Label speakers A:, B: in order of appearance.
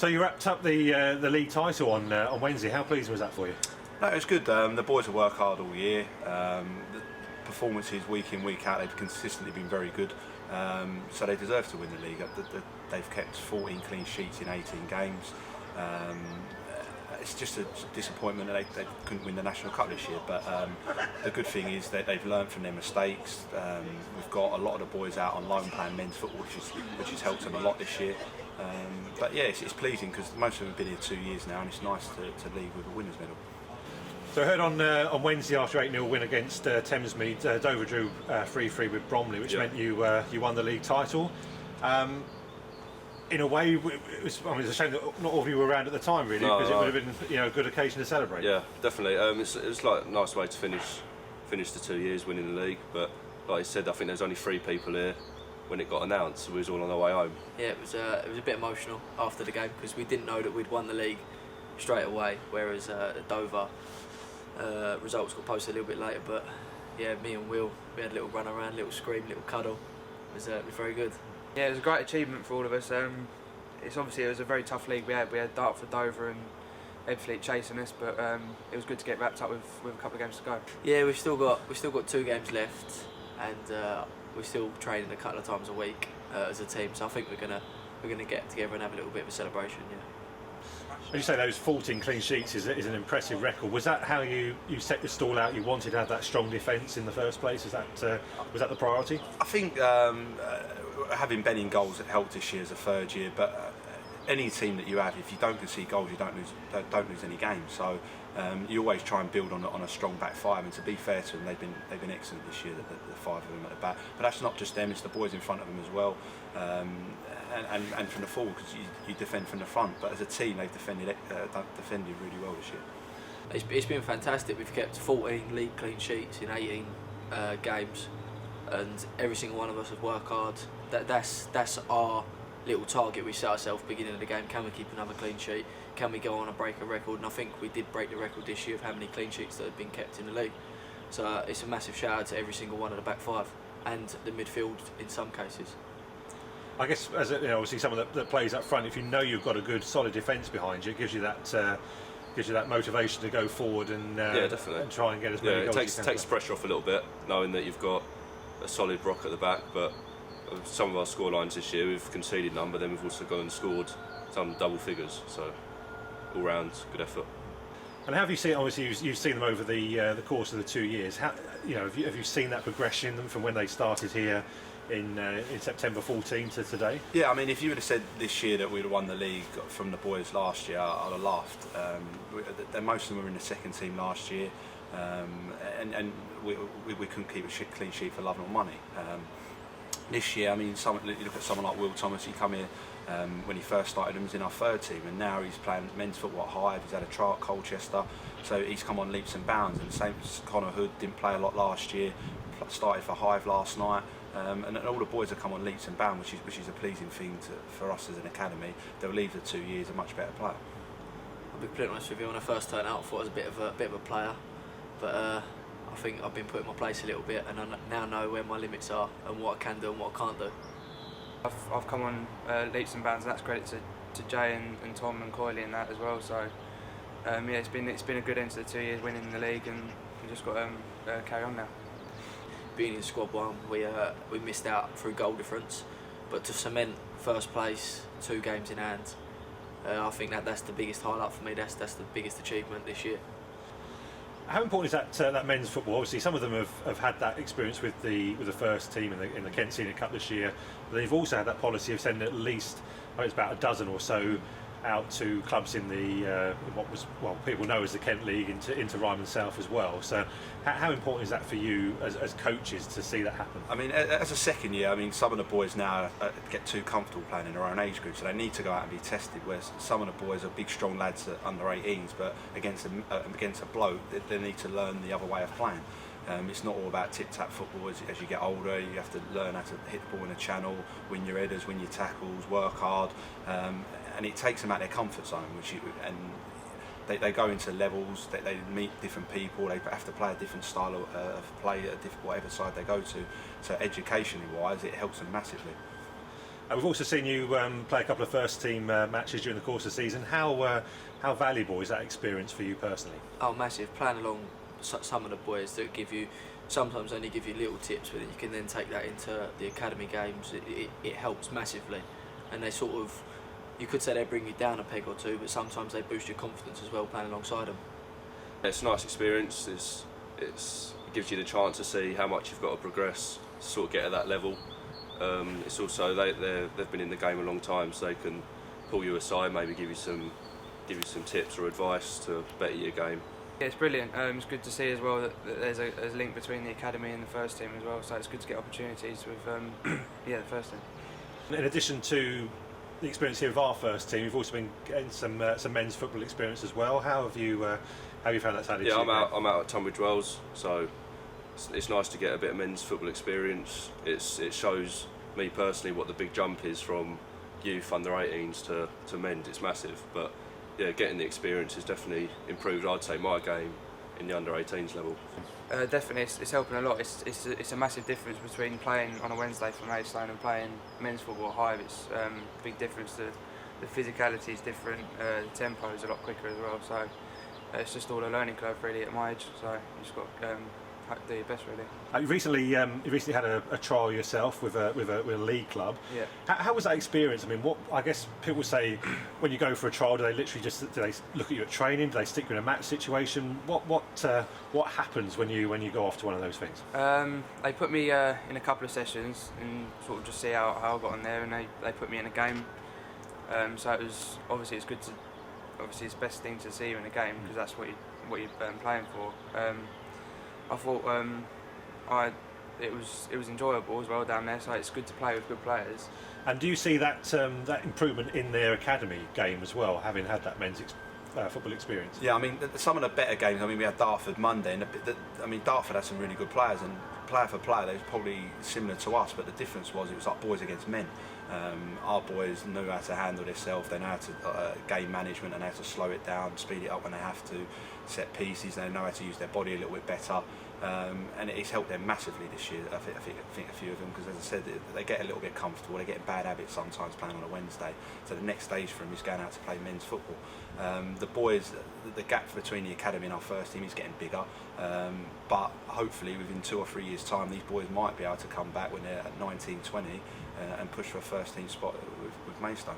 A: So you wrapped up the league title on Wednesday. How pleasing was that for you?
B: No, it was good. The boys have worked hard all year. The performances week in, week out, they've consistently been very good. So they deserve to win the league. They've kept 14 clean sheets in 18 games. It's just a disappointment that they couldn't win the National Cup this year, but the good thing is that they've learned from their mistakes. We've got a lot of the boys out on loan playing men's football, which has helped them a lot this year. But yeah, it's pleasing because most of them have been here 2 years now, and it's nice to leave with a winner's medal.
A: So I heard on Wednesday after 8-0 win against Thamesmead, Dover drew 3-3 with Bromley, which meant you won the league title. In a way, it's a shame that not all of you were around at the time, really, because it would have been a good occasion to celebrate.
C: Yeah, definitely. It's like a nice way to finish the 2 years winning the league. But like I said, I think there was only 3 people here when it got announced. We was all on our way home.
D: Yeah, it was a bit emotional after the game because we didn't know that we'd won the league straight away, whereas Dover results got posted a little bit later. But yeah, me and Will, we had a little run around, little scream, little cuddle. It was very good.
E: Yeah, it was a great achievement for all of us. It was a very tough league. We had Dartford, Dover and Ebbsfleet chasing us, but it was good to get wrapped up with a couple of games to go.
D: Yeah, we've still got 2 games left, and we're still training a couple of times a week as a team. So I think we're gonna get together and have a little bit of a celebration. Yeah.
A: When you say those 14 clean sheets is an impressive record, was that how you set your stall out? You wanted to have that strong defence in the first place? Was that the priority?
B: I think having Ben in goals helped this year as a third year, but any team that you have, if you don't concede goals, you don't lose any games. So you always try and build on a strong back five. And to be fair to them, they've been excellent this year. The 5 of them at the back, but that's not just them; it's the boys in front of them as well, and from the forward, because you defend from the front. But as a team, they've defended really well this year.
D: It's been fantastic. We've kept 14 league clean sheets in 18 games, and every single one of us have worked hard. That's our little target we set ourselves beginning of the game. Can we keep another clean sheet? Can we go on and break a record? And I think we did break the record this year of how many clean sheets that have been kept in the league. So it's a massive shout out to every single one of the back 5 and the midfield in some cases.
A: I guess as obviously someone that plays up front, if you know you've got a good solid defence behind you, it gives you that motivation to go forward and
C: definitely,
A: and try and get as many goals as you can.
C: It takes the pressure off a little bit, knowing that you've got a solid rock at the back. But some of our score lines this year, we've conceded none, but then we've also gone and scored some double figures. So all round, good effort.
A: And how have you seen? Obviously, you've seen them over the course of the 2 years. How have you seen that progression in them from when they started here in September 14 to today?
B: Yeah, I mean, if you would have said this year that we'd have won the league from the boys last year, I'd have laughed. Most of them were in the second team last year, and we couldn't keep a clean sheet for love nor money. This year, I mean, you look at someone like Will Thomas. He come here when he first started, and was in our third team, and now he's playing men's football at Hyde. He's had a trial at Colchester, so he's come on leaps and bounds. And the same as Connor Hood, didn't play a lot last year, started for Hive last night, and all the boys have come on leaps and bounds, which is a pleasing thing for us as an academy. They'll leave the 2 years a much better player.
D: I'll be completely honest with you. When I first turned out, I thought I was a bit of a player, but I think I've been put in my place a little bit, and I now know where my limits are and what I can do and what I can't do.
E: I've come on leaps and bounds, and that's credit to Jay and Tom and Coyley and that as well. So it's been a good end to the 2 years winning the league, and we just got to carry on now.
D: Being in squad 1, we missed out through goal difference, but to cement first place, 2 games in hand, I think that's the biggest highlight for me. That's the biggest achievement this year.
A: How important is that men's football? Obviously, some of them have had that experience with the first team in the Kent Senior Cup this year. But they've also had that policy of sending at least, it's about a dozen or so out to clubs in the people know as the Kent League, into Ryman South as well. So how important is that for you as coaches to see that happen?
B: I mean, as a second year, I mean, some of the boys now get too comfortable playing in their own age group, so they need to go out and be tested, whereas some of the boys are big strong lads at under 18s, but against a bloke they need to learn the other way of playing. It's not all about tip-tap football. As you get older, you have to learn how to hit the ball in a channel, win your headers, win your tackles, work hard, and it takes them out of their comfort zone. They go into levels, they meet different people, they have to play a different style of play at whatever side they go to. So educationally wise, it helps them massively.
A: We've also seen you play a couple of first team matches during the course of the season. How valuable is that experience for you personally?
D: Oh, massive. Playing along some of the boys that sometimes only give you little tips, but you can then take that into the academy games. It helps massively, and they sort of, you could say they bring you down a peg or two, but sometimes they boost your confidence as well playing alongside them.
C: It's a nice experience. It gives you the chance to see how much you've got to progress to sort of get at that level. It's also they've been in the game a long time, so they can pull you aside, maybe give you some tips or advice to better your game.
E: Yeah, it's brilliant. It's good to see as well that there's a link between the academy and the first team as well. So it's good to get opportunities with the first team.
A: In addition to the experience here with our first team, you've also been getting some men's football experience as well. How have you found that side?
C: Yeah, I'm out at Tunbridge Wells, so it's nice to get a bit of men's football experience. It shows me personally what the big jump is from youth under 18s to men's. It's massive, but yeah, getting the experience has definitely improved, I'd say, my game in the under 18s level.
E: Definitely, it's helping a lot. It's a massive difference between playing on a Wednesday for Maidstone and playing men's football at Hive. It's a big difference. The physicality is different, the tempo is a lot quicker as well. So it's just all a learning curve really at my age. So you just got to do your best really.
A: You recently had a trial yourself with a league club.
E: Yeah.
A: How was that experience? I mean, what I guess people say when you go for a trial, do they look at you at training? Do they stick you in a match situation? What happens when you go off to one of those things?
E: They put me in a couple of sessions and sort of just see how I got on there, and they put me in a game. So it was obviously it's the best thing to see you in a game because that's what you're playing for. I thought it was enjoyable as well down there, so it's good to play with good players.
A: And do you see that improvement in their academy game as well, having had that men's football experience?
B: Yeah, I mean, some of the better games, I mean, we had Dartford Monday, and Dartford had some really good players, and player for player, they were probably similar to us, but the difference was it was like boys against men. Our boys knew how to handle themselves, they know how to game management and how to slow it down, speed it up when they have to, set pieces, they know how to use their body a little bit better. And it's helped them massively this year. I think a few of them, because as I said, they get a little bit comfortable. They get in bad habits sometimes playing on a Wednesday. So the next stage for them is going out to play men's football. The boys, the gap between the academy and our first team is getting bigger. But hopefully within 2 or 3 years' time, these boys might be able to come back when they're at 19, 20 and push for a first team spot with Maidstone.